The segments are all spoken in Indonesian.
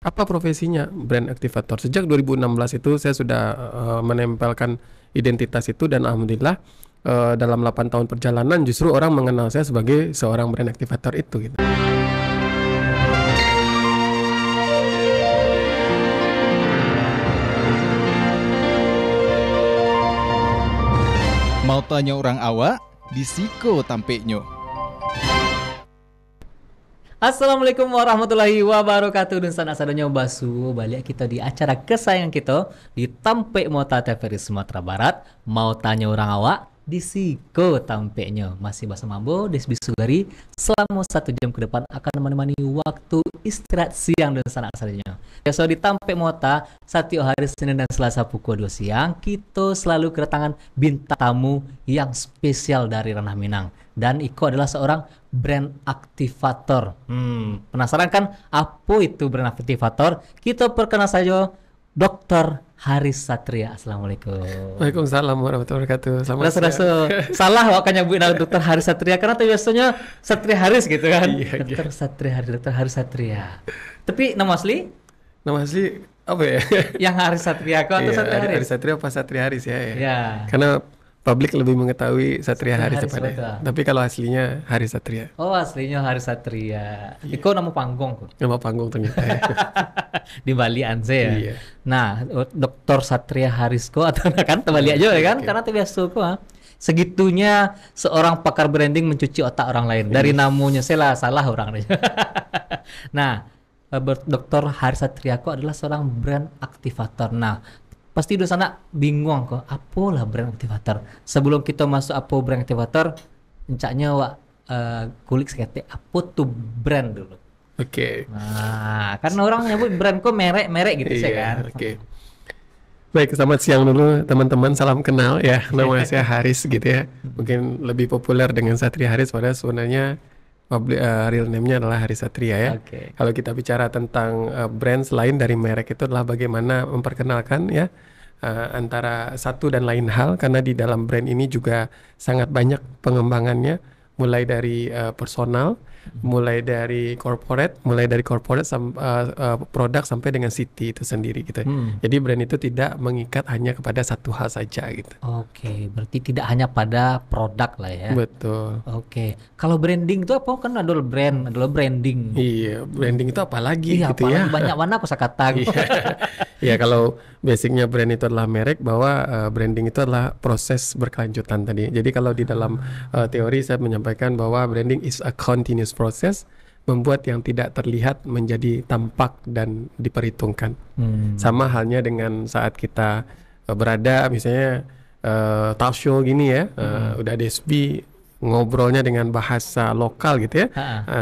Apa profesinya? Brand aktivator. Sejak 2016 itu saya sudah menempelkan identitas itu, dan alhamdulillah dalam 8 tahun perjalanan justru orang mengenal saya sebagai seorang brand aktivator itu gitu. Mau tanya orang awak, disiko tampeknya. Assalamualaikum warahmatullahi wabarakatuh. Dan sanak sadanya basu balik kita di acara kesayangan kita di Tampek Mota TVRI Sumatera Barat. Mau tanya orang awak, disiko tampeknya. Masih bahasa Mambo, Desbi Sugari. Selama 1 jam ke depan akan menemani waktu istirahat siang dan sanak sadanya. Biasa di Tampek Mota, setiap hari Senin dan Selasa pukul 2 siang, kita selalu kedatangan bintang tamu yang spesial dari ranah Minang. Dan Iko adalah seorang brand aktivator. Penasaran kan apa itu brand aktivator? Kita perkenal saja Dr. Haris Satria. Assalamualaikum. Waalaikumsalam warahmatullahi wabarakatuh. Rasa salah wakanya Bu Dr. Haris Satria karena biasanya Satria Haris gitu kan. Iya, Dr. Satria Haris, Dr. Haris Satria. Tapi nama asli? Nama asli apa ya? Yang Haris Satria kok atau Iya, Satria Haris? Haris Satria apa Satria Haris ya? Ya. Karena publik lebih mengetahui Satria Satria Haris Haris, daripada. betul. Tapi kalau aslinya Haris Satria. Oh, aslinya Haris Satria. Iko nama panggung kok. Nama panggung ternyata ya. Di Bali Anse ya. Iya. Nah, Dr. Satria Harisko atau kan terbalik aja ya kan? Oke. Karena biasa kok. Segitunya seorang pakar branding mencuci otak orang lain. Dari namanya salah orang. Nah, Dr. Haris Satria kok adalah seorang brand aktivator. Nah, pasti di sana bingung kok, apalah brand aktivator. Sebelum kita masuk apa brand aktivator, encaknya wak kulik sekete apa tuh brand dulu. Oke. Nah, karena orang nyebut brand kok merek gitu sih Iya, kan. oke. Baik, selamat siang dulu teman-teman, salam kenal ya. Nama saya Haris gitu ya. Mungkin lebih populer dengan Satria Haris, padahal sebenarnya real name-nya adalah Haris Satria ya. Oke. Kalau kita bicara tentang brand selain dari merek, itu adalah bagaimana memperkenalkan ya antara satu dan lain hal, karena di dalam brand ini juga sangat banyak pengembangannya, mulai dari personal, mulai dari corporate produk sampai dengan city itu sendiri gitu. Jadi brand itu tidak mengikat hanya kepada satu hal saja gitu. Oke, berarti tidak hanya pada produk lah ya. Betul. Oke. Kalau branding itu apa? Kan adalah brand, adalah branding. Iya, branding itu apa lagi Iya, gitu ya. apalagi banyak mana kosakata. Ya, kalau basicnya brand itu adalah merek, bahwa branding itu adalah proses berkelanjutan tadi. Jadi kalau di dalam teori saya menyampaikan bahwa branding is a continuous process, membuat yang tidak terlihat menjadi tampak dan diperhitungkan. Sama halnya dengan saat kita berada misalnya talk show gini ya, udah Desbi ngobrolnya dengan bahasa lokal gitu ya,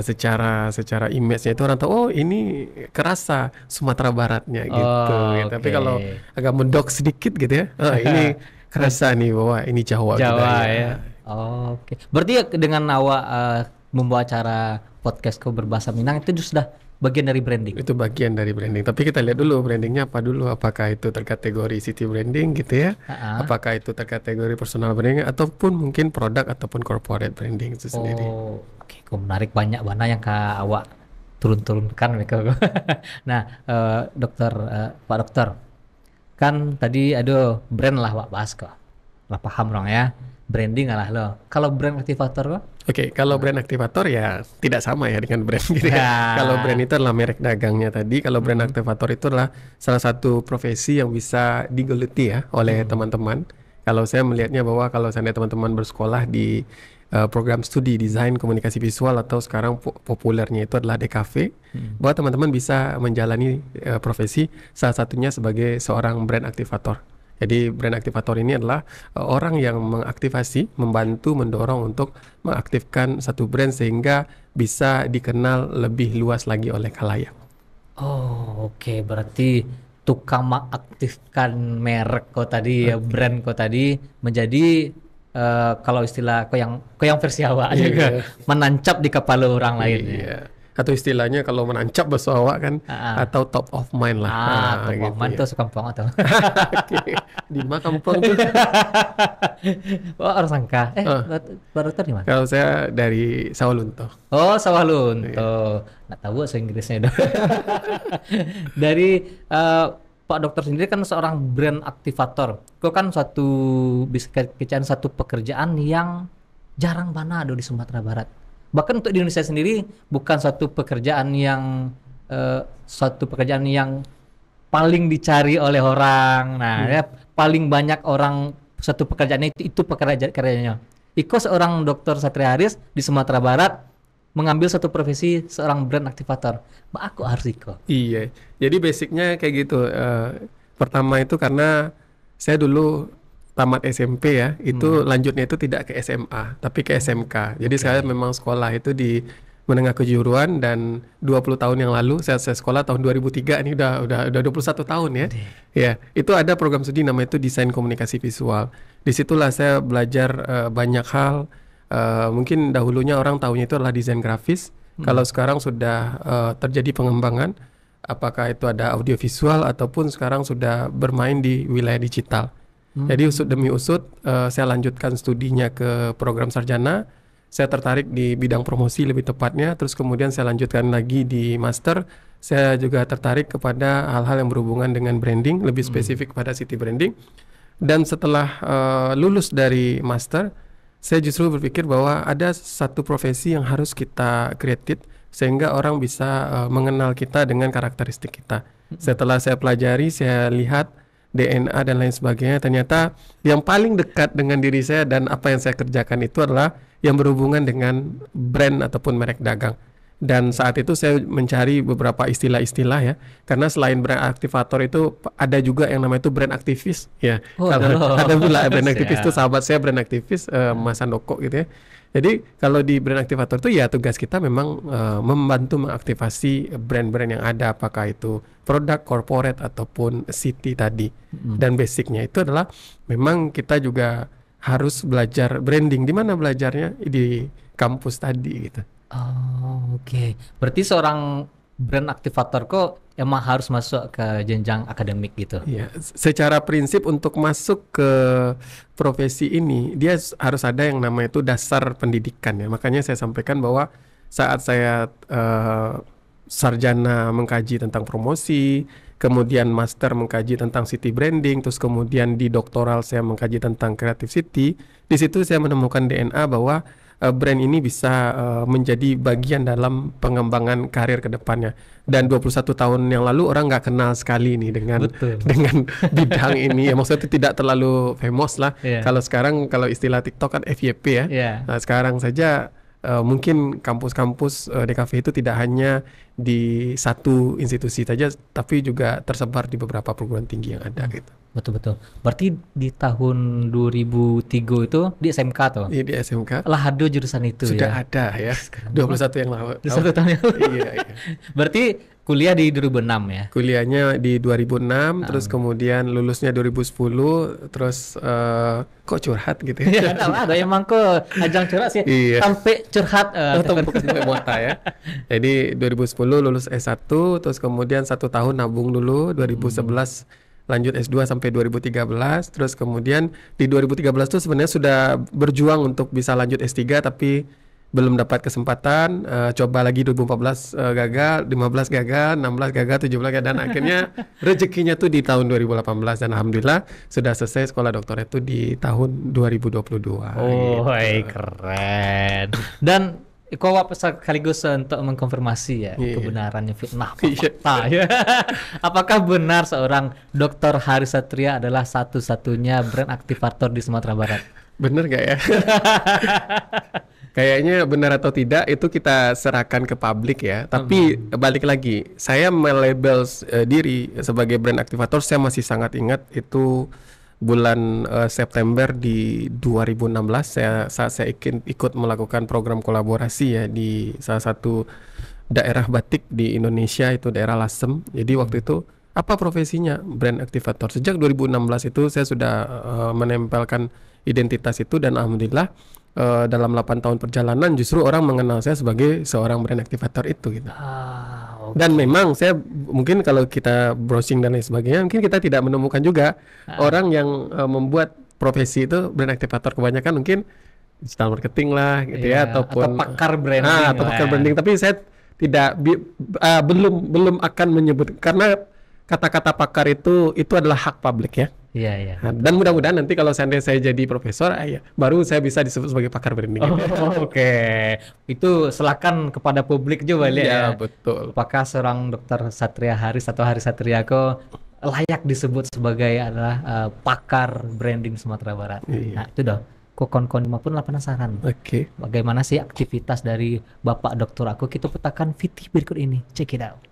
secara image-nya itu orang tahu, oh ini kerasa Sumatera Baratnya gitu. Oh, Tapi oke. kalau agak mendok sedikit gitu ya, ini kerasa nih bahwa ini Jawa gitu ya. Oke. Berarti ya dengan awak membawa acara podcastku berbahasa Minang itu sudah bagian dari branding. Itu bagian dari branding. Tapi kita lihat dulu brandingnya apa dulu. Apakah itu terkategori city branding gitu ya? Apakah itu terkategori personal branding ataupun mungkin produk ataupun corporate branding itu sendiri. Oh, oke. Kok menarik, banyak mana yang awak turun-turunkan mereka. Nah, Pak Dokter, kan tadi ada brand lah wak bahas kok. Lah paham orang ya. Branding lah lo. Kalau brand aktivator kok? Oke, kalau brand aktivator ya tidak sama ya dengan brand gitu ya. Kalau brand itu adalah merek dagangnya tadi. Kalau brand aktivator itu adalah salah satu profesi yang bisa digeluti ya oleh teman-teman. Kalau saya melihatnya bahwa kalau seandainya teman-teman bersekolah di program studi desain komunikasi visual atau sekarang populernya itu adalah DKV, bahwa teman-teman bisa menjalani profesi salah satunya sebagai seorang brand aktivator. Jadi brand aktivator ini adalah orang yang mengaktifasi, membantu, mendorong untuk mengaktifkan satu brand sehingga bisa dikenal lebih luas lagi oleh khalayak. Oh, oke. Berarti tukang mengaktifkan merek kok tadi ya, brand kok tadi menjadi kalau istilah kok yang versi awak juga menancap di kepala orang lain. Iya. atau istilahnya kalau menancap bahasa awak kan, atau top of mind lah. Top of mind tuh sekampung atau? Oke. Di mana kampung tuh? Oh, orang Sangka. Baru dokter di mana? Kalau saya dari Sawalunto. Oh, Sawalunto. Nggak tahu bahasa Inggrisnya dong. Dari Pak Dokter sendiri kan seorang brand aktivator. Itu kan bisa dikatakan satu pekerjaan yang jarang banget ada di Sumatera Barat. Bahkan untuk di Indonesia sendiri bukan suatu pekerjaan yang paling dicari oleh orang. Nah, ya, paling banyak orang satu pekerjaan itu pekerjaannya. Iko seorang dokter Satria Haris di Sumatera Barat mengambil satu profesi seorang brand aktivator. Aku harus Iko. Iya. Jadi basicnya kayak gitu. Pertama itu karena saya dulu tamat SMP ya, itu lanjutnya itu tidak ke SMA, tapi ke SMK. Jadi saya memang sekolah itu di menengah kejuruan, dan 20 tahun yang lalu saya sekolah tahun 2003, ini udah 21 tahun ya. Ya, itu ada program studi namanya itu desain komunikasi visual. Disitulah saya belajar banyak hal. Mungkin dahulunya orang tahunya itu adalah desain grafis. Kalau sekarang sudah terjadi pengembangan, apakah itu ada audiovisual ataupun sekarang sudah bermain di wilayah digital. Jadi usut demi usut saya lanjutkan studinya ke program sarjana. Saya tertarik di bidang promosi lebih tepatnya. Terus kemudian saya lanjutkan lagi di master. Saya juga tertarik kepada hal-hal yang berhubungan dengan branding, lebih spesifik pada city branding. Dan setelah lulus dari master, saya justru berpikir bahwa ada satu profesi yang harus kita create sehingga orang bisa mengenal kita dengan karakteristik kita. Setelah saya pelajari, saya lihat DNA dan lain sebagainya, ternyata yang paling dekat dengan diri saya dan apa yang saya kerjakan itu adalah yang berhubungan dengan brand ataupun merek dagang. Dan saat itu saya mencari beberapa istilah-istilah ya, karena selain brand aktivator itu ada juga yang namanya itu brand aktivis ya. Ada pula brand aktivis itu sahabat saya brand aktivis Mas Andoko gitu ya. Jadi kalau di brand aktivator itu ya tugas kita memang membantu mengaktifasi brand-brand yang ada, apakah itu produk corporate ataupun city tadi. Dan basicnya itu adalah memang kita juga harus belajar branding. Di mana belajarnya? Di kampus tadi gitu. Oh, oke. Berarti seorang brand aktivator kok emang harus masuk ke jenjang akademik gitu. Iya, secara prinsip untuk masuk ke profesi ini dia harus ada yang namanya itu dasar pendidikan ya. Makanya saya sampaikan bahwa saat saya sarjana mengkaji tentang promosi, kemudian master mengkaji tentang city branding, terus kemudian di doktoral saya mengkaji tentang creative city. Di situ saya menemukan DNA bahwa brand ini bisa menjadi bagian dalam pengembangan karir ke depannya. Dan 21 tahun yang lalu orang nggak kenal sekali nih dengan bidang ini. Ya, maksudnya tidak terlalu famous lah. Kalau sekarang kalau istilah TikTok kan FYP ya. Nah, sekarang saja mungkin kampus-kampus DKV itu tidak hanya di satu institusi saja, tapi juga tersebar di beberapa perguruan tinggi yang ada gitu. Betul-betul. Berarti di tahun 2003 itu di SMK tuh? Iya, di SMK. Lah ada jurusan itu sudah ya? ada ya. 21 yang lalu. 21 tahun yang lalu. Iya. Berarti kuliah di 2006 ya? Kuliahnya di 2006, terus kemudian lulusnya 2010, terus kok curhat gitu ya? Ada emang kok ajang curhat sih. Iya. Sampai curhat. Sampai muata ya. Jadi 2010 lulus S1, terus kemudian 1 tahun nabung dulu, 2011 lanjut S2 sampai 2013, terus kemudian di 2013 tuh sebenarnya sudah berjuang untuk bisa lanjut S3 tapi belum dapat kesempatan, coba lagi 2014 gagal, 15 gagal, 16 gagal, 17 gagal, dan akhirnya rezekinya tuh di tahun 2018 dan alhamdulillah sudah selesai sekolah dokter itu di tahun 2022. Oh, gitu. Keren. Dan Iko sekaligus untuk mengkonfirmasi ya kebenarannya fitnah fakta ya. Apakah benar seorang Dr. Haris Satria adalah satu-satunya brand aktivator di Sumatera Barat? Bener gak ya? Kayaknya benar atau tidak itu kita serahkan ke publik ya. Tapi balik lagi, saya melabel diri sebagai brand aktivator, saya masih sangat ingat itu bulan September di 2016 saat saya ikut melakukan program kolaborasi ya di salah satu daerah batik di Indonesia, itu daerah Lasem. Jadi waktu itu apa profesinya? Brand aktivator. Sejak 2016 itu saya sudah menempelkan identitas itu dan alhamdulillah dalam 8 tahun perjalanan justru orang mengenal saya sebagai seorang brand activator itu gitu. Oke. Dan memang saya mungkin kalau kita browsing dan lain sebagainya, mungkin kita tidak menemukan juga orang yang membuat profesi itu brand activator. Kebanyakan mungkin digital marketing lah gitu Iya, ya, ataupun atau pakar branding atau lah pakar ya. branding. Tapi saya tidak belum akan menyebut, karena kata-kata pakar itu adalah hak publik ya. Iya, iya. Nah, dan mudah-mudahan nanti kalau seandainya saya jadi profesor, ya, baru saya bisa disebut sebagai pakar branding. Oke, itu silakan kepada publik juga lihat ya. Iya, betul. Apakah seorang Dr. Satria Haris atau Haris Satriako layak disebut sebagai adalah pakar branding Sumatera Barat? Iya. Nah, itu dah. Kok kon-kon pun lah penasaran. Oke. Bagaimana sih aktivitas dari Bapak Dokter aku? Kita petakan VT berikut ini. Check it out.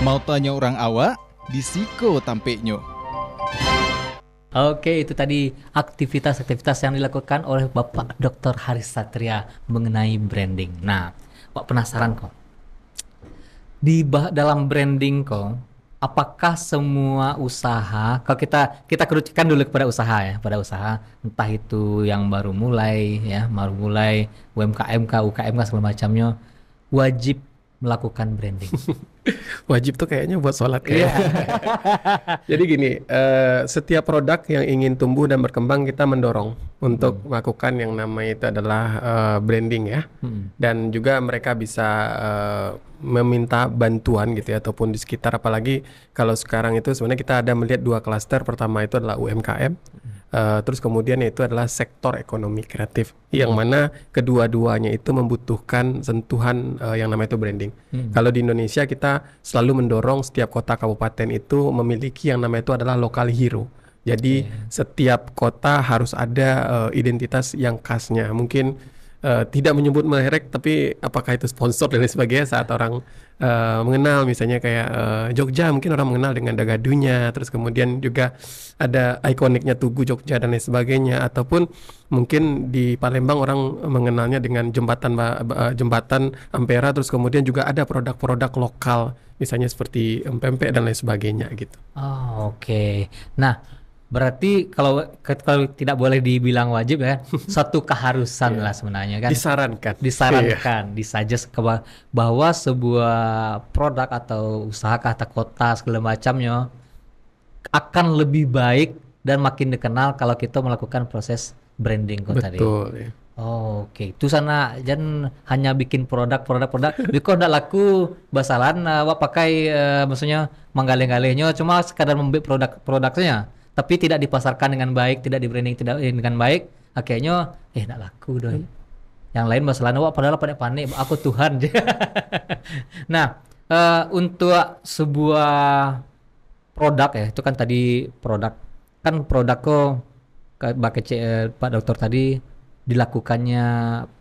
Mau tanya orang awak, di Siko tampeknya. Oke, itu tadi aktivitas-aktivitas yang dilakukan oleh Bapak Dr. Haris Satria mengenai branding. Nah, Pak penasaran kok. Dalam branding kok, apakah semua usaha, kalau kita kerucutkan dulu kepada usaha ya, pada usaha entah itu yang baru mulai ya, UMKM, UKM segala macamnya wajib melakukan branding. Wajib tuh kayaknya buat sholat kayak. Jadi gini, setiap produk yang ingin tumbuh dan berkembang kita mendorong untuk melakukan yang namanya itu adalah branding ya. Dan juga mereka bisa meminta bantuan gitu ya, ataupun di sekitar, apalagi kalau sekarang itu sebenarnya kita ada melihat 2 klaster. Pertama itu adalah UMKM. Terus kemudian itu adalah sektor ekonomi kreatif, yang mana kedua-duanya itu membutuhkan sentuhan yang namanya itu branding. Kalau di Indonesia kita selalu mendorong setiap kota kabupaten itu memiliki yang namanya itu adalah local hero. Jadi setiap kota harus ada identitas yang khasnya. Mungkin tidak menyebut merek, tapi apakah itu sponsor dan lain sebagainya, saat orang mengenal misalnya kayak Jogja, mungkin orang mengenal dengan Dagadunya, terus kemudian juga ada ikoniknya Tugu Jogja dan lain sebagainya, ataupun mungkin di Palembang orang mengenalnya dengan jembatan Ampera, terus kemudian juga ada produk-produk lokal misalnya seperti pempek dan lain sebagainya gitu. Oh, oke. Nah, berarti kalau tidak boleh dibilang wajib ya, satu keharusan lah sebenarnya kan. Disarankan, disuggest bahwa sebuah produk atau usaha kata kota segala macamnya akan lebih baik dan makin dikenal kalau kita melakukan proses branding kok tadi. Betul ya. Oh, oke. Itu sana jangan hanya bikin produk. Biko ndak laku basalan wak pakai maksudnya menggalih-galihnya cuma sekadar membuat produknya, tapi tidak dipasarkan dengan baik, tidak di branding tidak dengan baik, akhirnya ndak laku doi. Yang lain masalahnya wak padahal panik aku Tuhan. Nah, untuk sebuah produk ya, itu kan tadi produk kok Pak Dokter tadi dilakukannya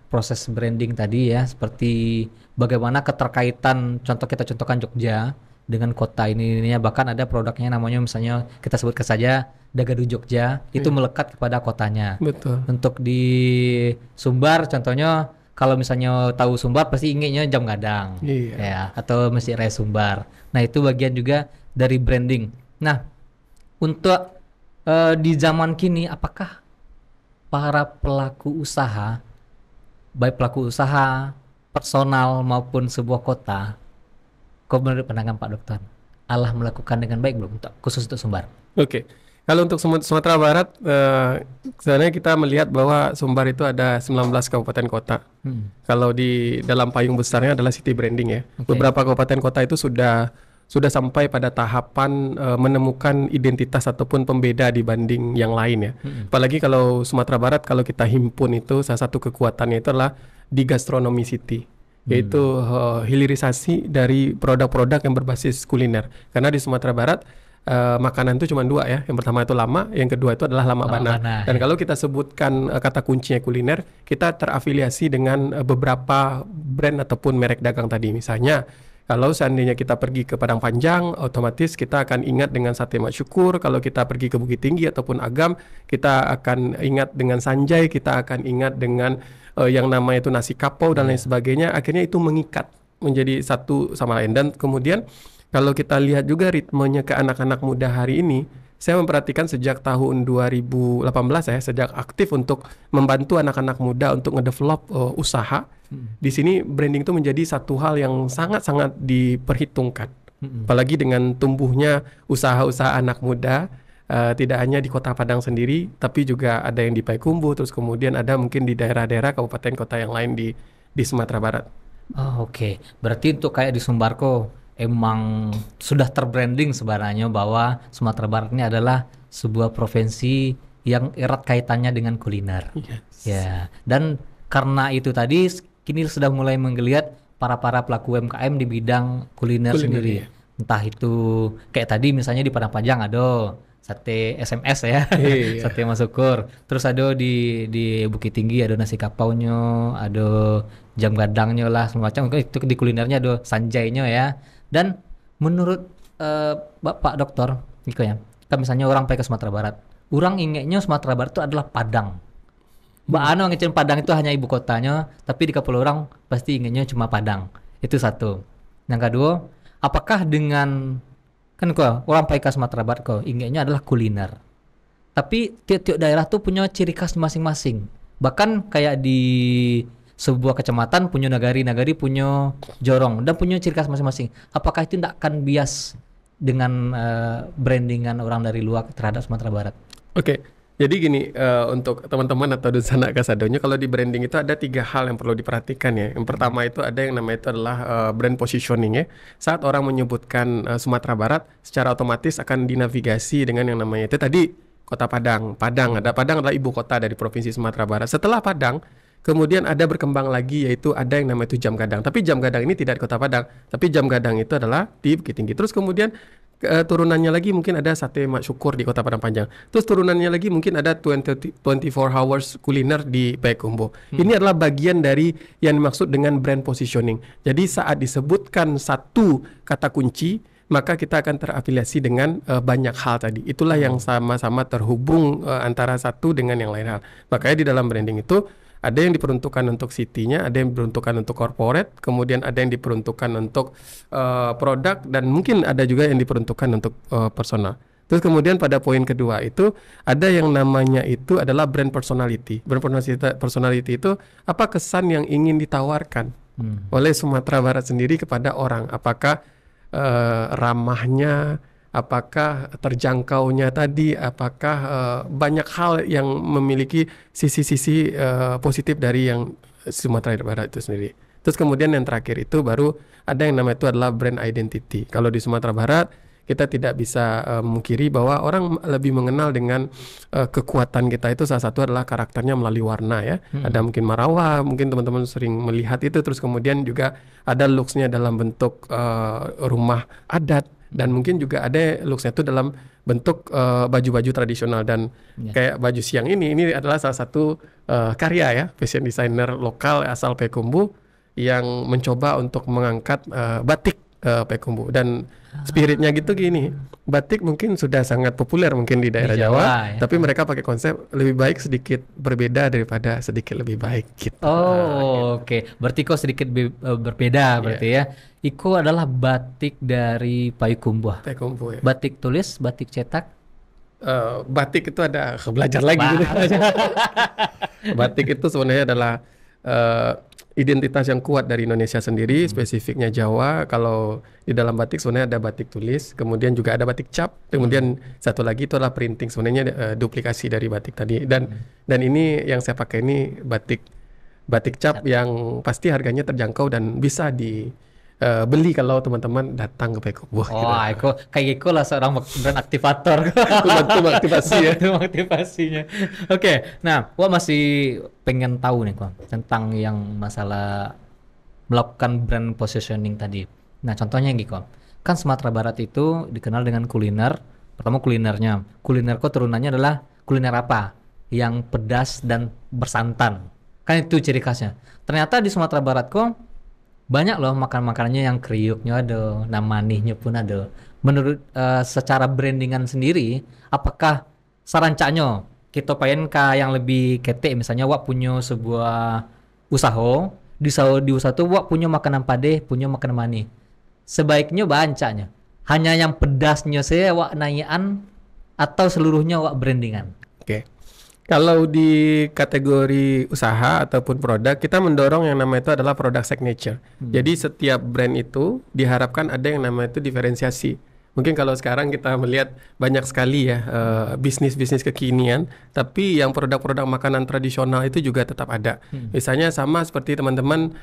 proses branding tadi ya, seperti bagaimana keterkaitan, kita contohkan Jogja dengan kota ini, bahkan ada produknya namanya misalnya kita sebutkan saja Dagadu Jogja, itu melekat kepada kotanya. Betul. Untuk di Sumbar contohnya, kalau misalnya tahu Sumbar pasti ingatnya Jam Gadang, ya, atau Masjid Raya Sumbar. Nah, itu bagian juga dari branding. Nah, untuk di zaman kini, apakah para pelaku usaha, baik pelaku usaha personal maupun sebuah kota, kok menurut pandangan Pak Dokter, Allah melakukan dengan baik belum untuk khusus untuk Sumbar? Oke. Kalau untuk Sumatera Barat, sebenarnya kita melihat bahwa Sumbar itu ada 19 kabupaten kota. Kalau di dalam payung besarnya adalah city branding ya. Oke. Beberapa kabupaten kota itu sudah sampai pada tahapan menemukan identitas ataupun pembeda dibanding yang lain ya. Apalagi kalau Sumatera Barat, kalau kita himpun itu salah satu kekuatannya itu adalah di gastronomi city, yaitu hilirisasi dari produk-produk yang berbasis kuliner. Karena di Sumatera Barat makanan itu cuma dua ya. Yang pertama itu lama, yang kedua itu adalah lama bana. Dan kalau kita sebutkan kata kuncinya kuliner, kita terafiliasi dengan beberapa brand ataupun merek dagang tadi. Misalnya kalau seandainya kita pergi ke Padang Panjang, otomatis kita akan ingat dengan sate Mak Syukur. Kalau kita pergi ke Bukit Tinggi ataupun Agam, kita akan ingat dengan Sanjay, kita akan ingat dengan yang namanya itu nasi kapau dan lain sebagainya. Akhirnya itu mengikat menjadi satu sama lain. Dan kemudian kalau kita lihat juga ritmenya ke anak-anak muda hari ini, saya memperhatikan sejak tahun 2018 ya, sejak aktif untuk membantu anak-anak muda untuk ngedevelop usaha. Di sini branding itu menjadi satu hal yang sangat-sangat diperhitungkan. Apalagi dengan tumbuhnya usaha-usaha anak muda, tidak hanya di Kota Padang sendiri, tapi juga ada yang di Payakumbuh, terus kemudian ada mungkin di daerah-daerah kabupaten kota yang lain di Sumatera Barat. Oh, oke. Berarti untuk kayak di Sumbarko emang sudah terbranding sebenarnya bahwa Sumatera Barat ini adalah sebuah provinsi yang erat kaitannya dengan kuliner. Ya, dan karena itu tadi kini sudah mulai menggeliat para pelaku UMKM di bidang kuliner sendiri. Ya. Entah itu kayak tadi misalnya di Padang Panjang ada sate SMS ya, sate Mak Syukur. Terus ada di Bukit Tinggi ada nasi kapaunya, ada jam gadangnya lah semua macam. Itu di kulinernya ada sanjainya ya. Dan menurut Bapak Dokter, gitu ya, kan misalnya orang pergi ke Sumatera Barat, orang ingatnya Sumatera Barat itu adalah Padang. Mbak Ano ngecen Padang itu hanya ibu kotanya, tapi di kepala orang pasti ingatnya cuma Padang. Itu satu. Yang kedua, apakah dengan kan kok orang pergi ke Sumatera Barat kok ingatnya adalah kuliner. Tapi tiap-tiap daerah tuh punya ciri khas masing-masing. Bahkan kayak di sebuah kecamatan punya nagari punya jorong dan punya ciri khas masing-masing. Apakah itu tidak akan bias dengan brandingan orang dari luar terhadap Sumatera Barat? Oke, jadi gini, untuk teman-teman atau Dunsana Kasadonya, kalau di branding itu ada 3 hal yang perlu diperhatikan ya. Yang pertama itu ada yang namanya itu adalah brand positioning ya. Saat orang menyebutkan Sumatera Barat, secara otomatis akan dinavigasi dengan yang namanya itu tadi Kota Padang. Padang adalah ibu kota dari Provinsi Sumatera Barat. Setelah Padang, kemudian ada berkembang lagi yaitu ada yang namanya itu Jam Gadang. Tapi Jam Gadang ini tidak di Kota Padang, tapi Jam Gadang itu adalah di Bukit Tinggi. Terus kemudian turunannya lagi mungkin ada sate Mak Syukur di Kota Padang Panjang. Terus turunannya lagi mungkin ada 24 hours kuliner di Payakumbuh. Ini adalah bagian dari yang dimaksud dengan brand positioning. Jadi saat disebutkan satu kata kunci, maka kita akan terafiliasi dengan banyak hal tadi. Itulah yang sama-sama terhubung antara satu dengan yang lain hal. Makanya di dalam branding itu ada yang diperuntukkan untuk city-nya, ada yang diperuntukkan untuk corporate, kemudian ada yang diperuntukkan untuk produk, dan mungkin ada juga yang diperuntukkan untuk personal. Terus kemudian pada poin kedua itu ada yang namanya itu adalah brand personality. Brand personality itu apa kesan yang ingin ditawarkan oleh Sumatera Barat sendiri kepada orang. Apakah ramahnya, apakah terjangkaunya tadi, apakah banyak hal yang memiliki sisi-sisi positif dari yang Sumatera Barat itu sendiri. Terus kemudian yang terakhir itu baru ada yang namanya itu adalah brand identity. Kalau di Sumatera Barat kita tidak bisa mungkiri bahwa orang lebih mengenal dengan kekuatan kita itu salah satu adalah karakternya melalui warna ya. Ada mungkin Marawa, mungkin teman-teman sering melihat itu. Terus kemudian juga ada looks-nya dalam bentuk rumah adat. Dan mungkin juga ada looks-nya itu dalam bentuk baju-baju tradisional. Dan kayak baju siang ini adalah salah satu karya ya, fashion designer lokal asal Payakumbuh yang mencoba untuk mengangkat batik Payakumbuh. Dan spiritnya gitu gini, batik mungkin sudah sangat populer mungkin di daerah Jawa ya. Tapi mereka pakai konsep lebih baik sedikit berbeda daripada sedikit lebih baik gitu. Oke. Berarti kok sedikit berbeda berarti ya. Iko adalah batik dari Payakumbuh. Ya. Batik tulis, batik cetak. Batik itu ada belajar lagi gitu. Batik itu sebenarnya adalah identitas yang kuat dari Indonesia sendiri, spesifiknya Jawa. Kalau di dalam batik sebenarnya ada batik tulis, kemudian juga ada batik cap, kemudian satu lagi itu adalah printing, sebenarnya duplikasi dari batik tadi. Dan ini yang saya pakai ini batik cap yang pasti harganya terjangkau dan bisa beli kalau teman-teman datang ke Pekebun. Oh, aku kayak gitu lah seorang brand aktivator. Bantu aktivasi ya. Bantu aktivasinya. Oke, nah, gua masih pengen tahu nih kok tentang yang masalah melakukan brand positioning tadi. Nah, contohnya gitu. Kan Sumatera Barat itu dikenal dengan kuliner. Pertama kulinernya. Kuliner kok turunannya adalah kuliner apa? Yang pedas dan bersantan. Kan itu ciri khasnya. Ternyata di Sumatera Barat kok banyak loh makanannya yang kriuknya ada, nah manisnya pun ada. Menurut secara brandingan sendiri, apakah sarancanya kita pengen yang lebih ketek, misalnya wak punya sebuah usaha, di usaha itu wak punya makanan padeh, punya makanan manis. Sebaiknya bancanya hanya yang pedasnya saya wak naikan atau seluruhnya wak brandingan. Oke. Kalau di kategori usaha ataupun produk, kita mendorong yang namanya itu adalah produk signature. Jadi setiap brand itu diharapkan ada yang namanya itu diferensiasi. Mungkin kalau sekarang kita melihat banyak sekali ya bisnis-bisnis kekinian, tapi yang produk-produk makanan tradisional itu juga tetap ada. Misalnya sama seperti teman-teman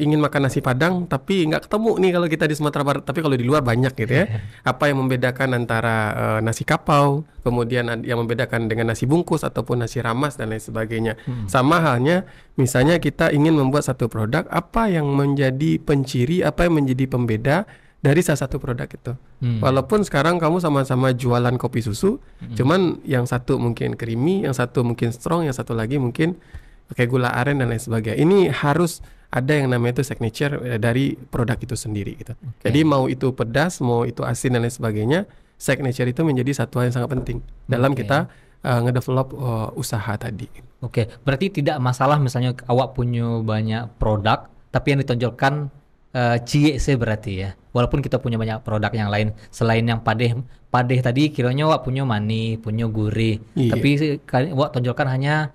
ingin makan nasi Padang, tapi nggak ketemu nih kalau kita di Sumatera Barat. Tapi kalau di luar banyak gitu ya. Apa yang membedakan antara nasi kapau, kemudian yang membedakan dengan nasi bungkus ataupun nasi ramas dan lain sebagainya. Sama halnya, misalnya kita ingin membuat satu produk, apa yang menjadi penciri, apa yang menjadi pembeda dari salah satu produk itu. Walaupun sekarang kamu sama-sama jualan kopi susu, cuman yang satu mungkin creamy, yang satu mungkin strong, yang satu lagi mungkin pakai gula aren dan lain sebagainya. Ini harus ada yang namanya itu signature dari produk itu sendiri gitu. Jadi mau itu pedas, mau itu asin dan lain sebagainya, signature itu menjadi satu hal yang sangat penting dalam kita ngedevelop usaha tadi. Oke, berarti tidak masalah misalnya awak punya banyak produk, tapi yang ditonjolkan CYC berarti ya. Walaupun kita punya banyak produk yang lain selain yang padeh tadi, kiranya wak punya manis, punya gurih. Iya. Tapi wak tonjolkan hanya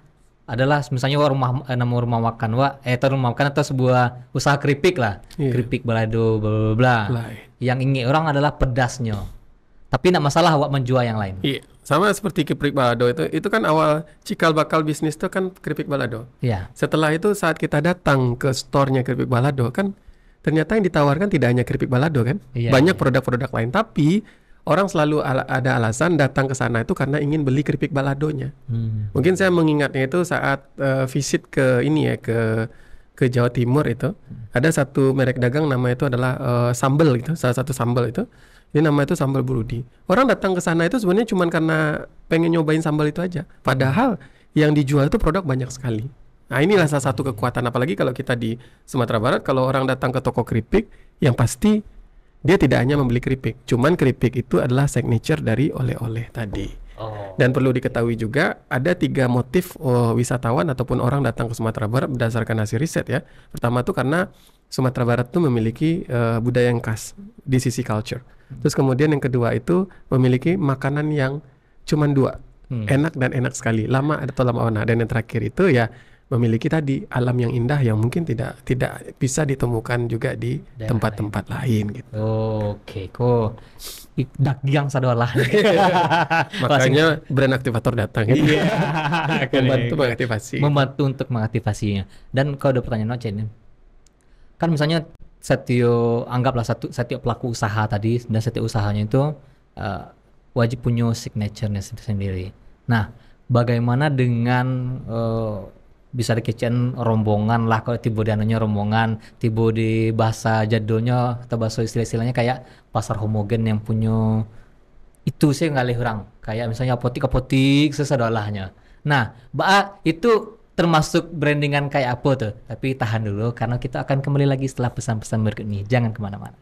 adalah misalnya wak nama rumah makan wak atau rumah makan atau sebuah usaha keripik lah. Iya. Keripik balado bla bla bla. Yang ingin orang adalah pedasnya. Tapi tidak masalah wak menjual yang lain. Iya. Sama seperti keripik balado itu kan awal cikal bakal bisnis itu kan keripik balado. Iya. Setelah itu saat kita datang ke store-nya keripik balado kan ternyata yang ditawarkan tidak hanya keripik balado kan, banyak produk-produk lain. Tapi orang selalu ada alasan datang ke sana itu karena ingin beli keripik baladonya. Mungkin saya mengingatnya itu saat visit ke ini ya ke Jawa Timur itu ada satu merek dagang nama itu adalah sambal gitu, salah satu sambal itu. Ini nama itu sambal Burudi. Orang datang ke sana itu sebenarnya cuma karena pengen nyobain sambal itu aja. Padahal yang dijual itu produk banyak sekali. Nah inilah salah satu kekuatan, apalagi kalau kita di Sumatera Barat, kalau orang datang ke toko keripik, yang pasti dia tidak hanya membeli keripik, cuman keripik itu adalah signature dari oleh-oleh tadi. Dan perlu diketahui juga ada 3 motif wisatawan ataupun orang datang ke Sumatera Barat berdasarkan hasil riset ya. Pertama tuh karena Sumatera Barat tuh memiliki budaya yang khas di sisi culture. Terus kemudian yang kedua itu memiliki makanan yang cuman 2, enak dan enak sekali, lama atau lama mana. Dan yang terakhir itu ya memiliki tadi alam yang indah yang mungkin tidak bisa ditemukan juga di tempat-tempat lain gitu. Oke, kok dagyang sadolah. Makanya brand aktivator datang gitu. Iya. Membantu mengaktifasi. Membantu untuk mengaktifasinya. Dan kalau ada pertanyaan ini, kan misalnya anggaplah setiap pelaku usaha tadi dan setiap usahanya itu wajib punya signature-nya sendiri. Nah, bagaimana dengan bisa dikecen rombongan lah, kalau tiba di anunya rombongan, tiba di bahasa jadulnya atau bahasa istilah-istilahnya kayak pasar homogen yang punya itu sih ngalih orang kayak misalnya apotik sesadolahnya. Nah, itu termasuk brandingan kayak apa tuh? Tapi tahan dulu karena kita akan kembali lagi setelah pesan-pesan berikut ini. Jangan kemana-mana.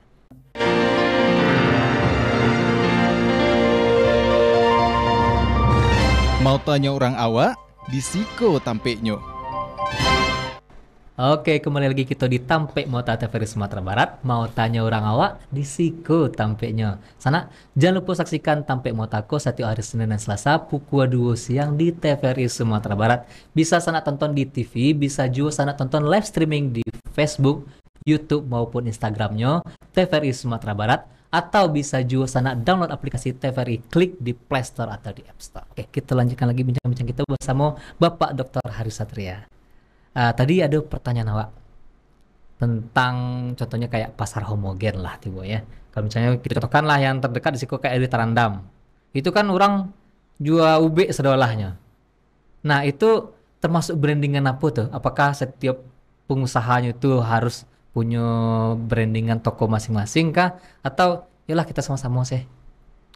Mau tanya orang awak, di Siko tampeknya. Oke, kembali lagi kita di Tampek Mota TVRI Sumatera Barat. Mau tanya orang awak di Siko Tampeknya. Sana, jangan lupa saksikan Tampek Motako setiap hari Senin dan Selasa pukul 2 siang di TVRI Sumatera Barat. Bisa sana tonton di TV, bisa juga sana tonton live streaming di Facebook, YouTube maupun Instagramnya TVRI Sumatera Barat. Atau bisa juga sana download aplikasi TVRI, klik di Play Store atau di App Store. Oke, kita lanjutkan lagi bincang-bincang kita bersama Bapak Dr. Haris Satria. Tadi ada pertanyaan awak tentang contohnya kayak pasar homogen lah tiba ya. Kalau misalnya kita contohkan lah yang terdekat di situ kayak di Tarandam. Itu kan orang jual ube sedolahnya. Nah, itu termasuk brandingan apa tuh? Apakah setiap pengusahanya itu harus punya brandingan toko masing-masing kah? Atau yalah kita sama-sama sih.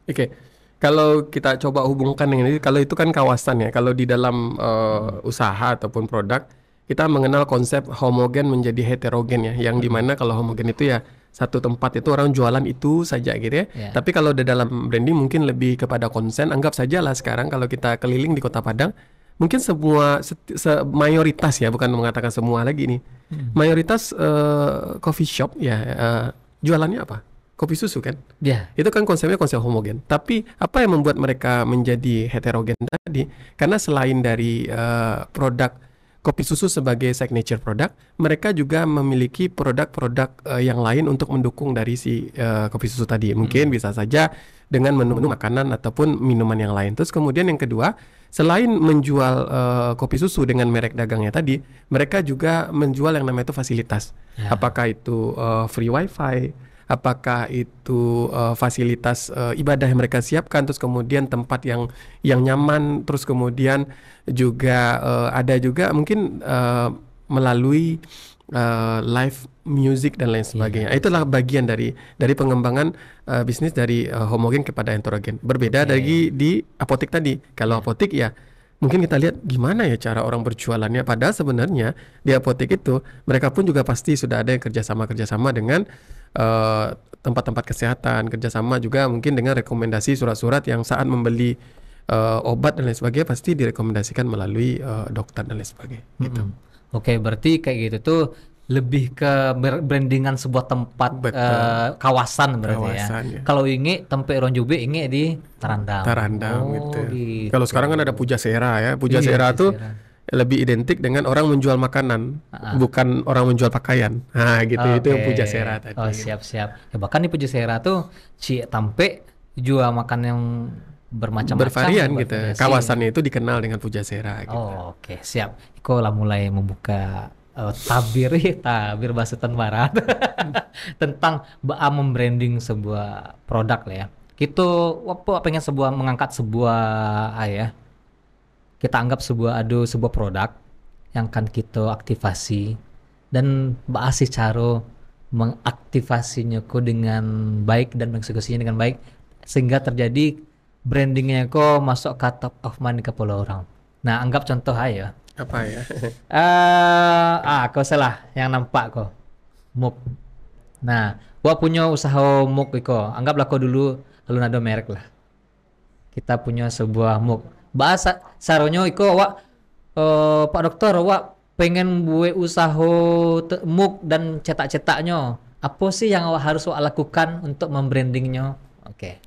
Oke. Kalau kita coba hubungkan dengan ini, kalau itu kan kawasan ya. Kalau di dalam usaha ataupun produk, kita mengenal konsep homogen menjadi heterogen ya, yang dimana kalau homogen itu ya satu tempat itu orang jualan itu saja gitu ya. Tapi kalau di dalam branding mungkin lebih kepada konsen. Anggap saja lah sekarang kalau kita keliling di Kota Padang, mungkin semua mayoritas ya, bukan mengatakan semua lagi nih, mayoritas coffee shop ya jualannya apa? Kopi susu kan? Itu kan konsepnya konsep homogen. Tapi apa yang membuat mereka menjadi heterogen tadi? Karena selain dari produk kopi susu sebagai signature product, mereka juga memiliki produk-produk yang lain untuk mendukung dari si kopi susu tadi. Mungkin bisa saja dengan menu-menu makanan ataupun minuman yang lain. Terus kemudian yang kedua, selain menjual kopi susu dengan merek dagangnya tadi, mereka juga menjual yang namanya itu fasilitas. Apakah itu free wifi, apakah itu fasilitas ibadah yang mereka siapkan, terus kemudian tempat yang nyaman, terus kemudian juga ada juga mungkin melalui live music dan lain sebagainya. Itulah bagian dari pengembangan bisnis dari homogen kepada heterogen. Berbeda dari di apotek tadi. Kalau apotek ya mungkin kita lihat gimana ya cara orang berjualannya. Padahal sebenarnya di apotek itu mereka pun juga pasti sudah ada yang kerjasama dengan tempat-tempat kesehatan, kerjasama juga mungkin dengan rekomendasi surat-surat yang saat membeli obat dan lain sebagainya pasti direkomendasikan melalui dokter dan lain sebagainya. Gitu. Oke, berarti kayak gitu tuh lebih ke brandingan sebuah tempat kawasan berarti ya. Kalau inge tempe orang Jube inge di Tarandam. Gitu. Kalau sekarang kan ada Pujasera ya. Pujasera tuh lebih identik dengan orang menjual makanan, bukan orang menjual pakaian. Nah, gitu. Itu yang Pujasera tadi. Oh, siap-siap. Ya, bahkan di Pujasera tuh tampe jual makan yang bermacam-macam, bervarian gitu. Kawasannya itu dikenal dengan Pujasera gitu. Oh, oke, siap. Iko lah mulai membuka tabir bahasa Barat tentang membranding sebuah produk lah ya. Kita pengen mengangkat sebuah kita anggap sebuah produk yang akan kita aktivasi dan bahas cara mengaktifasinya dengan baik dan mengeksekusinya dengan baik sehingga terjadi brandingnya kok masuk ke top of mind ke kepala orang. Nah, anggap contoh aja. Apa ya? Kau salah yang nampak kok. Muk. Nah, gua punya usaha muk iko. Anggaplah kau dulu lalu ada merek lah. Kita punya sebuah muk. Bahasa saronyo iko Pak Dokter, pengen buat usaha muk dan cetak-cetaknya. Apa sih yang harus lakukan untuk membrandingnya? Oke.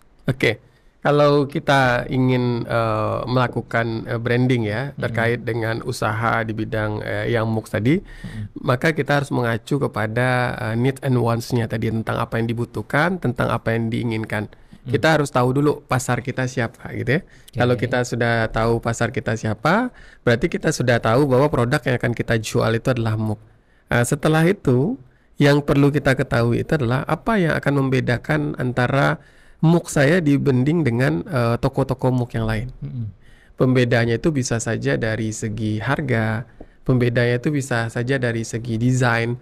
Kalau kita ingin melakukan branding ya terkait dengan usaha di bidang yang MOOC tadi, maka kita harus mengacu kepada needs and wants-nya tadi, tentang apa yang dibutuhkan, tentang apa yang diinginkan. Kita harus tahu dulu pasar kita siapa gitu ya. Kalau kita sudah tahu pasar kita siapa, berarti kita sudah tahu bahwa produk yang akan kita jual itu adalah MOOC. Setelah itu, yang perlu kita ketahui itu adalah apa yang akan membedakan antara MOOC saya dibanding dengan toko-toko MOOC yang lain. Pembedanya itu bisa saja dari segi harga, pembedanya itu bisa saja dari segi desain,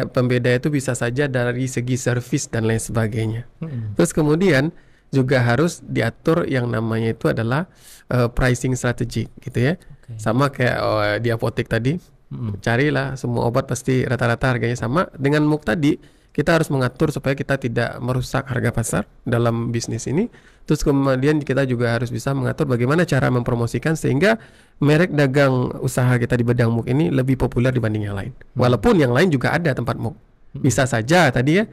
pembedanya itu bisa saja dari segi service dan lain sebagainya. Terus kemudian juga harus diatur yang namanya itu adalah pricing strategy gitu ya. Sama kayak di apotek tadi, carilah semua obat pasti rata-rata harganya sama. Dengan MOOC tadi kita harus mengatur supaya kita tidak merusak harga pasar dalam bisnis ini. Terus kemudian kita juga harus bisa mengatur bagaimana cara mempromosikan sehingga merek dagang usaha kita di bidang MOOC ini lebih populer dibanding yang lain. Walaupun yang lain juga ada tempat MOOC. Bisa saja tadi ya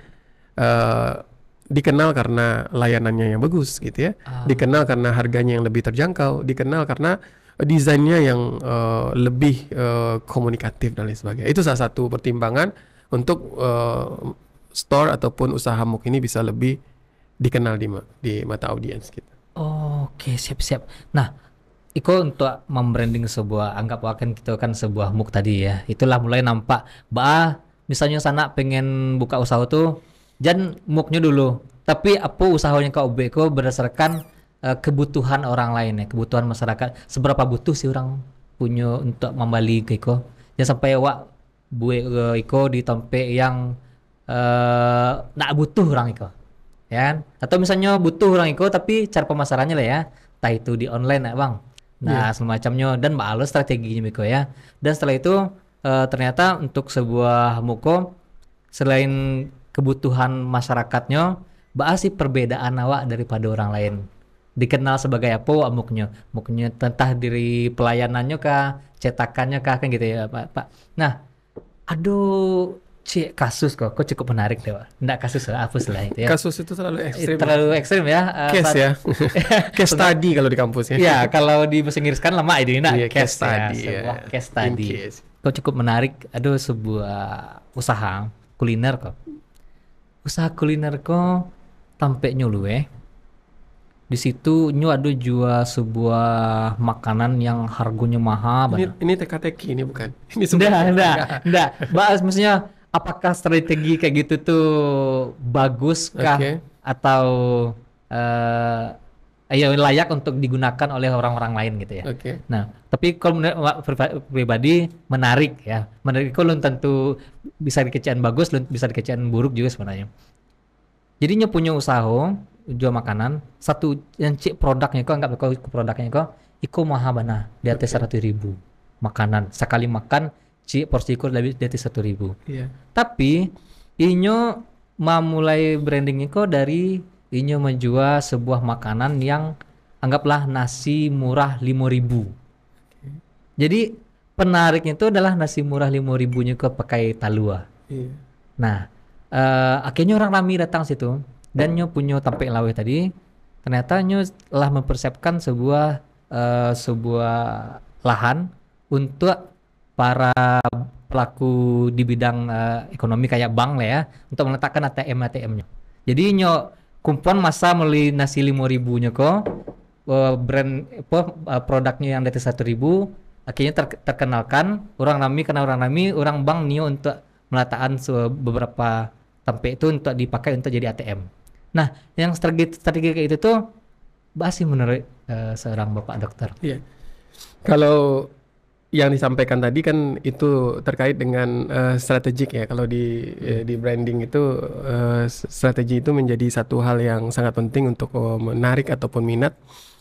dikenal karena layanannya yang bagus gitu ya. Dikenal karena harganya yang lebih terjangkau, dikenal karena desainnya yang lebih komunikatif dan lain sebagainya. Itu salah satu pertimbangan untuk store ataupun usaha MOOC ini bisa lebih dikenal di mata audiens kita. Oke, siap-siap. Nah, Iko untuk membranding sebuah, anggap akan kita kan sebuah MOOC tadi ya. Itulah mulai nampak, misalnya sana pengen buka usaha tuh, jangan MOOC-nya dulu. Tapi apa usahanya kau Iko berdasarkan kebutuhan orang lain ya, kebutuhan masyarakat. Seberapa butuh sih orang punya untuk membeli ke Iko? Jangan sampai buat Iko di tempat yang nak butuh orang Iko. Ya kan? Atau misalnya butuh orang Iko tapi cara pemasarannya lah ya, entah itu di online ya bang, semacamnya, dan malu strateginya Iko ya. Dan setelah itu ternyata untuk sebuah MOOC selain kebutuhan masyarakatnya, sih perbedaan awak daripada orang lain, dikenal sebagai apa MOOC-nya entah dari pelayanannya kah, cetakannya kah, kan gitu ya Pak. Nah, aduh, kasus kok cukup menarik deh, Pak. Nggak kasus lah, hapus lah itu ya. Kasus itu terlalu ekstrim. Terlalu ekstrim ya. Case ya. Case study kalau di kampus ya. Ya, kalau di bahasa Inggris kan lama ini case study. Sebuah case study. Kok cukup menarik. Aduh, sebuah usaha kuliner kok. Usaha kuliner kok tampe nyulu di situ ada jual sebuah makanan yang harganya mahal. Ini teka-teki ini bukan. Ini enggak. Bahas maksudnya apakah strategi kayak gitu tuh bagus kah atau layak untuk digunakan oleh orang-orang lain gitu ya. Nah, tapi kalau menurut pribadi menarik ya. Menarik kalau tentu bisa dikecilkan bagus, bisa dikecilkan buruk juga sebenarnya. Jadinya punya usaha jual makanan, satu yang produknya kok anggap produknya kok iko mahal bana di atas 100.000 makanan sekali makan porsi iko lebih di atas 1.000. Tapi inyo mulai branding iko dari inyo menjual sebuah makanan yang anggaplah nasi murah 5.000. Jadi penariknya itu adalah nasi murah 5.000-nya ke pakai talua. Nah, akhirnya orang ramai datang situ. Dan nyo punya tampek lawe tadi, ternyata nyo telah mempersiapkan sebuah lahan untuk para pelaku di bidang ekonomi kayak bank lah ya, untuk meletakkan ATM-nya. Jadi nyo kumpulan masa melalui nasi 5.000-nya kok brand produknya yang dari 1.000 akhirnya terkenalkan, orang bank nio untuk meletakkan beberapa tampek itu untuk dipakai untuk jadi ATM. Nah, yang strategi kayak itu tuh sih menurut seorang Bapak Dokter. Iya. Kalau yang disampaikan tadi kan itu terkait dengan strategik ya. Kalau di branding itu strategi itu menjadi satu hal yang sangat penting untuk menarik ataupun minat.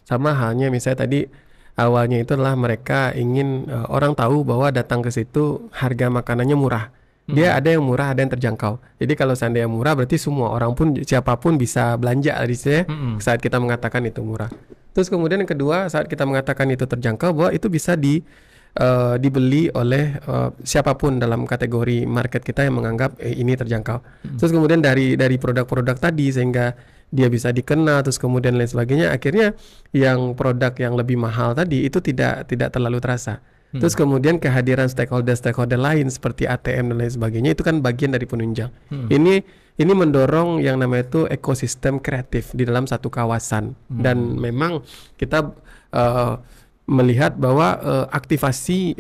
Sama halnya misalnya tadi awalnya itu adalah mereka ingin orang tahu bahwa datang ke situ harga makanannya murah. Dia ada yang murah, ada yang terjangkau. Jadi kalau seandainya murah berarti semua orang pun siapapun bisa belanja di sini saat kita mengatakan itu murah. Terus kemudian yang kedua, saat kita mengatakan itu terjangkau, bahwa itu bisa dibeli oleh siapapun dalam kategori market kita yang menganggap ini terjangkau. Terus kemudian dari produk-produk tadi sehingga dia bisa dikenal, terus kemudian lain sebagainya, akhirnya yang produk yang lebih mahal tadi itu tidak terlalu terasa. Terus kemudian kehadiran stakeholder lain seperti ATM dan lain sebagainya itu kan bagian dari penunjang. Ini mendorong yang namanya itu ekosistem kreatif di dalam satu kawasan. Dan memang kita melihat bahwa aktivasi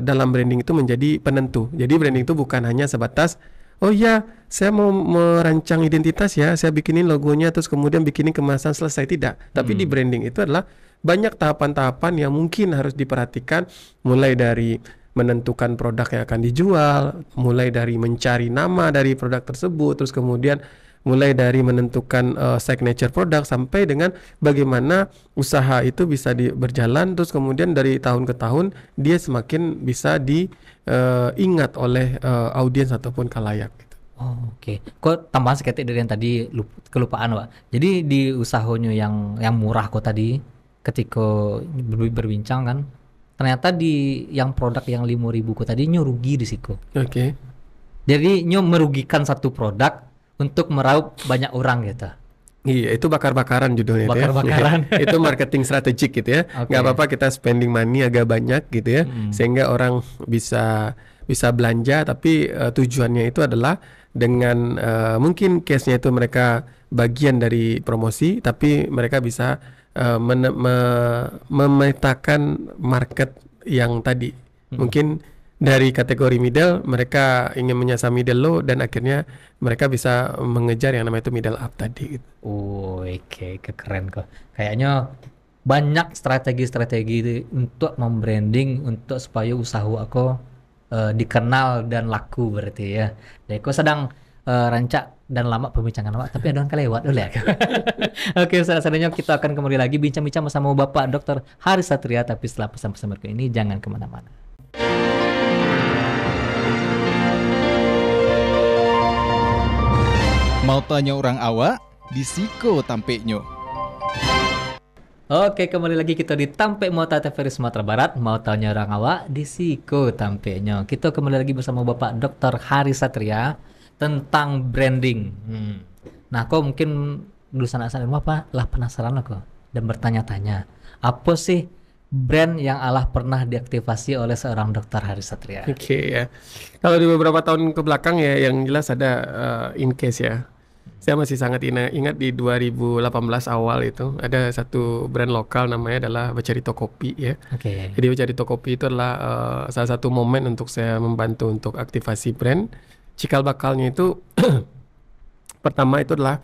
dalam branding itu menjadi penentu. Jadi branding itu bukan hanya sebatas oh ya, saya mau merancang identitas ya, saya bikinin logonya terus kemudian bikinin kemasan selesai, tidak. Tapi di branding itu adalah banyak tahapan-tahapan yang mungkin harus diperhatikan, mulai dari menentukan produk yang akan dijual, mulai dari mencari nama dari produk tersebut, terus kemudian mulai dari menentukan signature produk sampai dengan bagaimana usaha itu bisa berjalan, terus kemudian dari tahun ke tahun dia semakin bisa diingat oleh audiens ataupun khalayak. Oh, oke. Kok tambahan seketik dari yang tadi kelupaan, Pak. Jadi di usahanya yang murah kok tadi ketika berbincang kan, ternyata di yang produk yang 5.000 kok tadi nyo rugi di situ. Oke. Jadi nyo merugikan satu produk untuk meraup banyak orang gitu. Iya, itu bakar-bakaran judulnya itu ya. Bakar-bakaran. Itu marketing strategik gitu ya. Oke. Nggak apa-apa kita spending money agak banyak gitu ya, sehingga orang bisa belanja, tapi tujuannya itu adalah dengan mungkin case-nya itu mereka bagian dari promosi, tapi mereka bisa memetakan market yang tadi. Mungkin dari kategori middle mereka ingin menyasar middle low, dan akhirnya mereka bisa mengejar yang namanya itu middle up tadi gitu. Oh, oke, keren kok. Kayaknya banyak strategi-strategi untuk membranding untuk supaya usaha aku dikenal dan laku berarti ya. Jadi kok sedang rancak dan lama pembincangan awak, tapi ada orang kelewat dulu ya. Oke, selanjutnya kita akan kembali lagi bincang-bincang bersama Bapak Dr. Haris Satria, tapi setelah pesan-pesan berikut ini jangan kemana-mana. Mau tanya orang awak, di Siko Tampeknyo. Oke, kembali lagi kita di Tampek Mota TVRI Sumatera Barat. Mau tanya orang awak di Siko Tampeknyo. Kita kembali lagi bersama Bapak Dr. Haris Satria tentang branding. Nah, kok mungkin dulu sana-sana apa lah penasaran aku dan bertanya-tanya, apa sih brand yang Allah pernah diaktifasi oleh seorang Dr. Haris Satria? Oke ya. Kalau di beberapa tahun ke belakang ya, yang jelas ada in case ya. Saya masih sangat ingat di 2018 awal itu ada satu brand lokal namanya adalah Bacarito Kopi ya. Oke. Jadi Bacarito Kopi itu adalah salah satu momen untuk saya membantu untuk aktivasi brand. Cikal bakalnya itu pertama itu adalah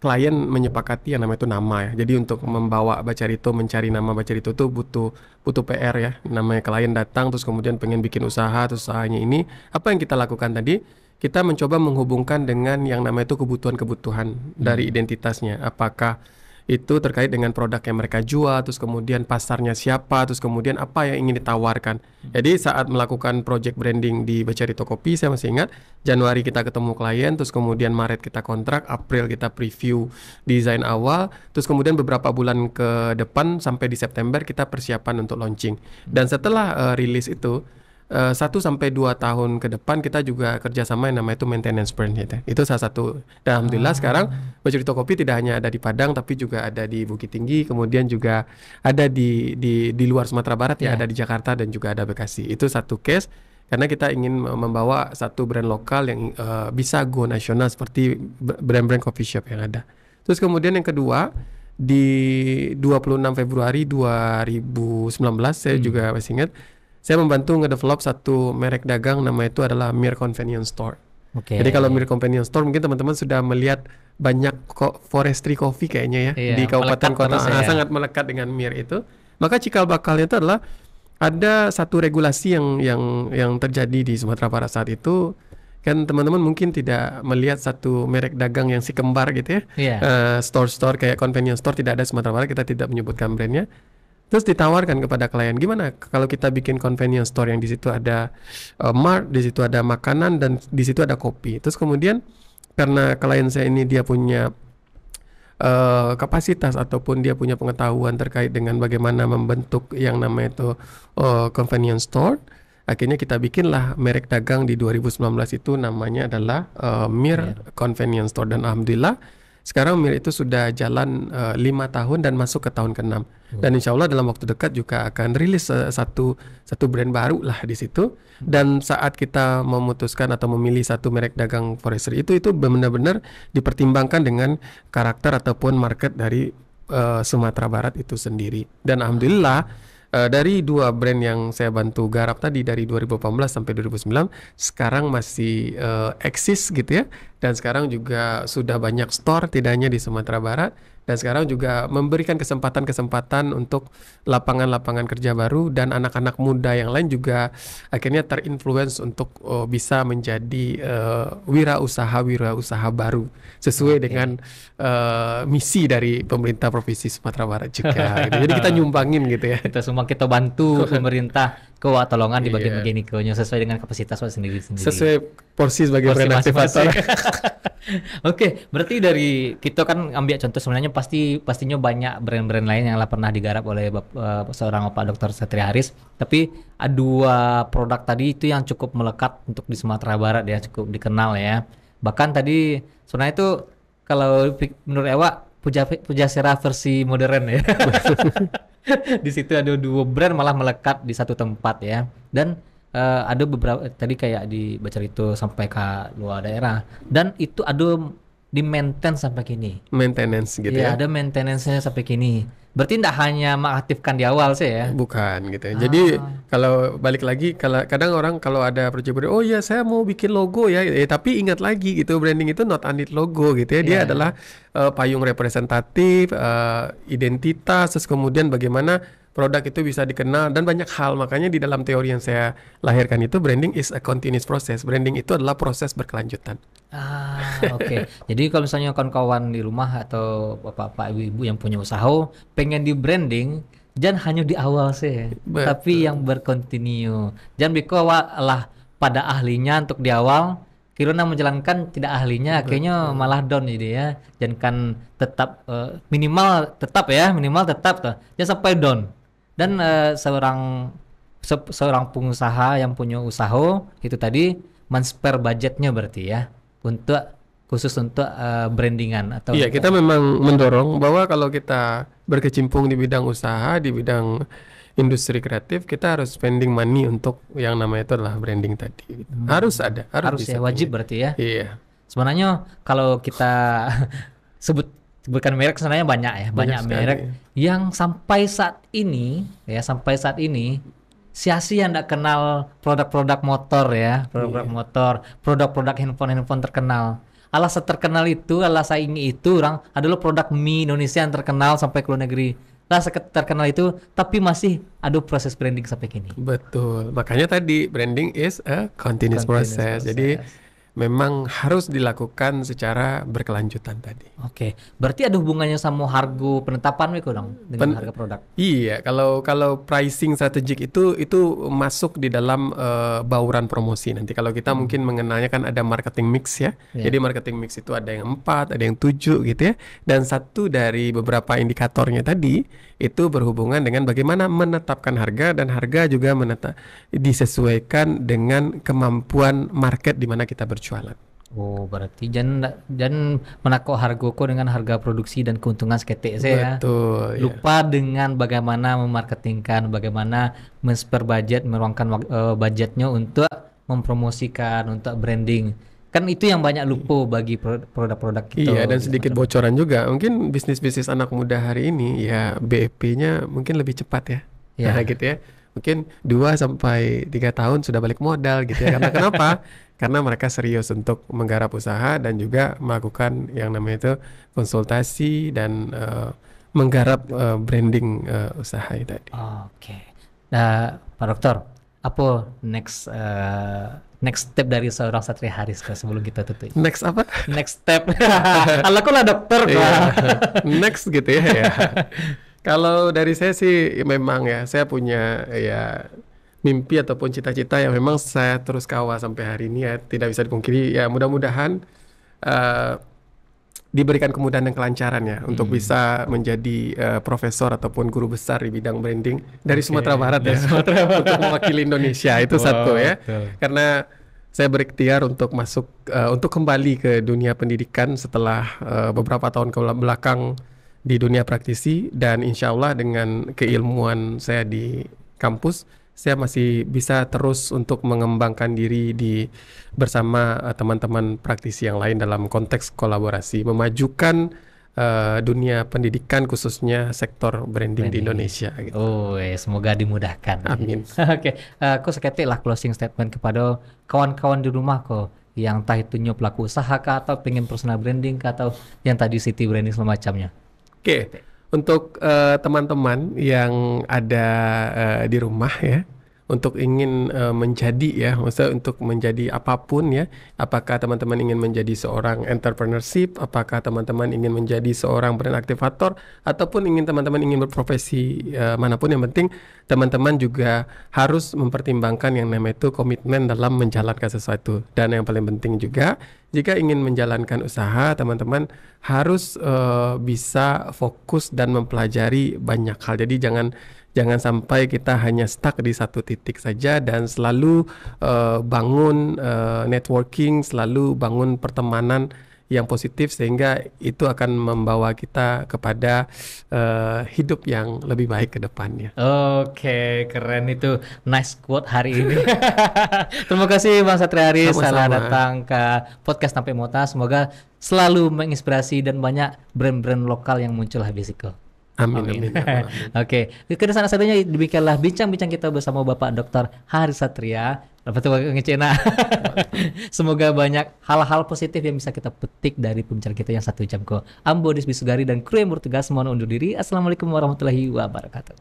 klien menyepakati yang namanya itu nama ya. Jadi untuk membawa Bacarito, mencari nama Bacarito itu butuh PR ya. Namanya klien datang terus kemudian pengen bikin usaha, terus usahanya ini apa yang kita lakukan tadi? Kita mencoba menghubungkan dengan yang namanya itu kebutuhan-kebutuhan dari identitasnya. Apakah itu terkait dengan produk yang mereka jual, terus kemudian pasarnya siapa, terus kemudian apa yang ingin ditawarkan. Jadi saat melakukan project branding di Bacarito Kopi, saya masih ingat Januari kita ketemu klien, terus kemudian Maret kita kontrak, April kita preview desain awal, terus kemudian beberapa bulan ke depan sampai di September kita persiapan untuk launching. Dan setelah rilis itu 1-2 tahun ke depan kita juga kerjasama yang namanya itu maintenance brand gitu. Itu salah satu. Dan alhamdulillah sekarang Bacarito Kopi tidak hanya ada di Padang tapi juga ada di Bukit Tinggi, kemudian juga ada di luar Sumatera Barat ya, ada di Jakarta dan juga ada Bekasi. Itu satu case karena kita ingin membawa satu brand lokal yang bisa go nasional seperti brand-brand coffee shop yang ada. Terus kemudian yang kedua di 26 Februari 2019 saya juga masih ingat saya membantu ngedevelop satu merek dagang, nama itu adalah Mir Convenience Store. Oke. Jadi kalau Mir Convenience Store mungkin teman-teman sudah melihat banyak forestry coffee kayaknya ya di kabupaten kota sangat melekat dengan Mir itu. Maka cikal bakalnya itu adalah ada satu regulasi yang terjadi di Sumatera Barat saat itu. Kan teman-teman mungkin tidak melihat satu merek dagang yang si kembar gitu ya. Store-store kayak convenience store tidak ada di Sumatera Barat, kita tidak menyebutkan brandnya. Terus ditawarkan kepada klien, gimana kalau kita bikin convenience store yang di situ ada mart, di situ ada makanan dan di situ ada kopi. Terus kemudian karena klien saya ini dia punya kapasitas ataupun dia punya pengetahuan terkait dengan bagaimana membentuk yang namanya itu convenience store, akhirnya kita bikinlah merek dagang di 2019 itu namanya adalah Mir Convenience Store. Dan alhamdulillah sekarang Mir itu sudah jalan 5 tahun dan masuk ke tahun ke-6. Dan insya Allah dalam waktu dekat juga akan rilis satu brand baru lah di situ. Dan saat kita memutuskan atau memilih satu merek dagang forestry itu benar-benar dipertimbangkan dengan karakter ataupun market dari Sumatera Barat itu sendiri. Dan alhamdulillah dari 2 brand yang saya bantu garap tadi dari 2018 sampai 2009 sekarang masih eksis gitu ya, dan sekarang juga sudah banyak store tidak hanya di Sumatera Barat, dan sekarang juga memberikan kesempatan untuk lapangan-lapangan kerja baru, dan anak-anak muda yang lain juga akhirnya terinfluence untuk bisa menjadi wirausaha baru sesuai dengan misi dari pemerintah Provinsi Sumatera Barat juga gitu. Jadi kita nyumbangin gitu ya. Kita semua kita bantu pemerintah ke Wak tolongan di Iya. bagian-bagian ikonya sesuai dengan kapasitas Wak sendiri-sendiri. Sesuai porsi sebagai Porsi brand aktivator. masing-masing. Oke, berarti dari kita kan ambil contoh sebenarnya pastinya banyak brand-brand lain yang lah pernah digarap oleh seorang Bapak Dr. Satria Haris. Tapi ada dua produk tadi itu yang cukup melekat untuk di Sumatera Barat ya, cukup dikenal ya. Bahkan tadi sebenarnya itu kalau menurut Ewa Pujasera versi modern ya. Di situ ada dua brand malah melekat di satu tempat ya. Dan ada beberapa tadi kayak di Bacar itu sampai ke luar daerah dan itu ada di maintain sampai kini. Maintenance gitu Iya, ya. ada maintenance-nya sampai kini. Berarti tidak hanya mengaktifkan di awal sih ya. Bukan gitu ya. Jadi kalau balik lagi kalau kadang orang kalau ada project oh ya saya mau bikin logo ya, tapi ingat lagi gitu branding itu not only logo gitu ya. Dia Iya. adalah payung representatif, identitas, terus kemudian bagaimana produk itu bisa dikenal dan banyak hal. Makanya di dalam teori yang saya lahirkan itu branding is a continuous process. Branding itu adalah proses berkelanjutan. Oke. Jadi kalau misalnya kawan-kawan di rumah atau bapak-bapak ibu-ibu yang punya usaha pengen di branding, jangan hanya di awal sih, Betul. tapi yang berkontinu. Jangan lah pada ahlinya untuk di awal, kirana menjalankan tidak ahlinya, akhirnya malah down jadi ya. Jangan kan tetap minimal tetap tuh. Jangan sampai down. Dan seorang pengusaha yang punya usaha itu tadi men-spare budgetnya berarti ya khusus untuk brandingan atau Iya, kita memang mendorong bahwa kalau kita berkecimpung di bidang usaha, di bidang industri kreatif, kita harus spending money untuk yang namanya itu adalah branding tadi. Harus ada, harus bisa ya wajib punya. berarti ya. Iya, Sebenarnya kalau kita sebutkan merek sebenarnya banyak ya, banyak sekali. merek yang sampai saat ini sia-sia ndak kenal produk-produk motor ya, produk-produk motor, produk-produk handphone terkenal. Alas terkenal itu, alas saingi itu orang adalah produk mie Indonesia yang terkenal sampai ke luar negeri. Lah terkenal itu tapi masih ada proses branding sampai kini. betul. Makanya tadi branding is a continuous process. Jadi memang harus dilakukan secara berkelanjutan tadi. Oke, berarti ada hubungannya sama harga penetapan Wiko dong dengan harga produk. Iya, kalau pricing strategik itu masuk di dalam bauran promosi. Nanti kalau kita mungkin mengenalnya kan ada marketing mix ya. Iya. Jadi marketing mix itu ada yang 4, ada yang 7 gitu ya. Dan satu dari beberapa indikatornya tadi itu berhubungan dengan bagaimana menetapkan harga dan harga juga disesuaikan dengan kemampuan market di mana kita berjualan. Oh, berarti jangan menakok harga kok dengan harga produksi dan keuntungan seketik saya ya. Betul. Ya. Lupa dengan bagaimana memarketingkan, bagaimana men-spare budget, meruangkan budgetnya untuk mempromosikan, untuk branding. Kan itu yang banyak lupa bagi produk-produk kita. Iya, dan gitu, sedikit teman-teman. bocoran juga. Mungkin bisnis-bisnis anak muda hari ini ya BEP-nya mungkin lebih cepat ya. Ya. Nah, gitu ya. Mungkin 2 sampai 3 tahun sudah balik modal gitu ya. Karena kenapa? Karena mereka serius untuk menggarap usaha dan juga melakukan yang namanya itu konsultasi dan menggarap branding usaha itu tadi. Oke. Nah, Pak Dokter, apa next step dari seorang Satria Haris sebelum kita tutup? Next apa? Next step. Kalau aku lah dokter Iya. Pak. Next gitu ya. Ya. Kalau dari saya sih memang ya saya punya ya mimpi ataupun cita-cita yang memang saya terus kawal sampai hari ini ya tidak bisa dipungkiri ya mudah-mudahan diberikan kemudahan dan kelancaran ya untuk bisa menjadi profesor ataupun guru besar di bidang branding dari Sumatera Barat ya untuk mewakili Indonesia itu satu ya betul. karena saya berikhtiar untuk masuk untuk kembali ke dunia pendidikan setelah beberapa tahun ke belakang di dunia praktisi dan insya Allah dengan keilmuan saya di kampus saya masih bisa terus untuk mengembangkan diri bersama teman-teman praktisi yang lain dalam konteks kolaborasi memajukan dunia pendidikan khususnya sektor branding di Indonesia gitu. Oh, semoga dimudahkan. Amin. Oke, aku seketik lah closing statement kepada kawan-kawan di rumah kok yang entah itu pelaku usaha kah atau pengen personal branding kah atau yang tadi city branding semacamnya. Oke, untuk teman-teman yang ada di rumah ya, untuk ingin menjadi ya, maksudnya untuk menjadi apapun ya, apakah teman-teman ingin menjadi seorang entrepreneurship, apakah teman-teman ingin menjadi seorang brand aktivator, ataupun teman-teman ingin berprofesi manapun, yang penting teman-teman juga harus mempertimbangkan yang namanya itu komitmen dalam menjalankan sesuatu. Dan yang paling penting juga, jika ingin menjalankan usaha, teman-teman harus bisa fokus dan mempelajari banyak hal. Jadi jangan sampai kita hanya stuck di satu titik saja, dan selalu bangun networking, selalu bangun pertemanan yang positif, sehingga itu akan membawa kita kepada hidup yang lebih baik ke depannya. Oke, keren itu. Nice quote hari ini. Terima kasih Bang Satria Haris, Sama-sama. selamat datang ke podcast Tampe Mota. Semoga selalu menginspirasi dan banyak brand-brand lokal yang muncul habis itu. Amin. Amin. Oke, kedesan satunya demikianlah bincang-bincang kita bersama Bapak Dr. Haris Satria. Apa tuh ngecena? Semoga banyak hal-hal positif yang bisa kita petik dari pembicaraan kita yang 1 jam kok. Ambo Disbisugari dan kru yang bertugas mohon undur diri. Assalamualaikum warahmatullahi wabarakatuh.